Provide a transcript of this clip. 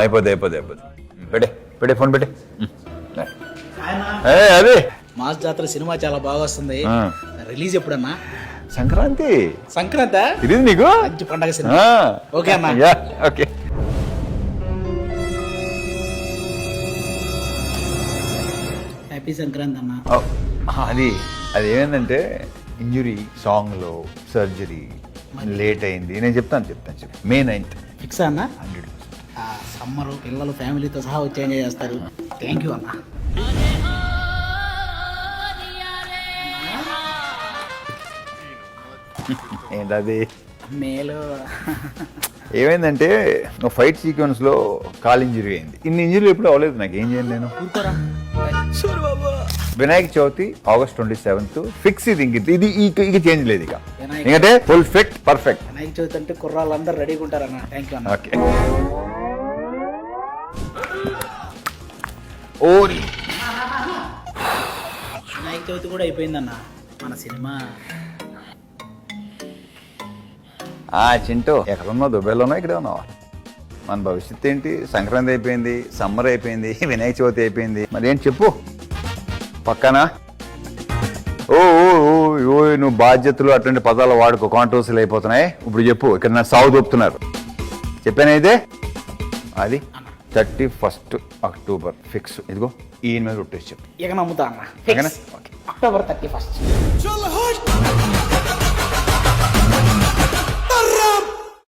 అయిపోద్ది పెట్టే ఫోన్ పెట్టే. అదే మాస్ జాతర సినిమా చాలా బాగా వస్తుంది. రిలీజ్ ఎప్పుడన్నా? సంక్రాంతి ఇది నీకు మంచి పండగ సినిమా. ఓకే అన్న. ఓకే. హ్యాపీ సంక్రాంతి అన్న. అది ఏమైందంటే ఇంజురీ సాంగ్లో సర్జరీ లేట్ అయింది. నేను చెప్తాను May 9th ఫిక్స్ అన్న. 100%. సమ్మర్ పిల్లలు ఫ్యామిలీతో సహా వచ్చి ఎంజాయ్ చేస్తారు. థ్యాంక్ యూ అన్న. ఏంటది మేలు ఏమైందంటే ఫైట్ సీక్వెన్స్ లో కాల్ ఇంజరీ అయింది. ఇన్ని ఇంజరీ ఎప్పుడు అవ్వలేదు నాకు. ఏం చేయండి నేను. Vinayaka Chavithi August 27th fix. ఇది ఇక చేంజ్ లేదు ఇక. ఎందుకంటే full fit perfect. Vinayaka Chavithi అంటే కుర్రాళ్ళందరూ రెడీగా ఉంటారన్న. థ్యాంక్ యూ అన్న. ఓకే. ఓరి వినాయక చవితి కూడా అయిపోయిందన్న. మన సినిమా చింటూ ఎక్కడున్నావు? దుబాయ్లోనో ఇక్కడే ఉన్నావా? మన భవిష్యత్తు ఏంటి? సంక్రాంతి అయిపోయింది, సమ్మర్ అయిపోయింది, వినాయక చవితి అయిపోయింది. మరి ఏంటి చెప్పు. పక్కనా నువ్వు బాధ్యతలు అటువంటి పదాలు వాడుకో. కాంట్రవర్సీలు అయిపోతున్నాయి. ఇప్పుడు చెప్పు. ఇక్కడ నా సాగు దొప్పుతున్నారు. చెప్పానైతే అది 31st October ఫిక్స్. ఇదిగో ఈయన మీద కొట్టేసి చెప్పు. ఇక నమ్ముతా అన్న. October 31st.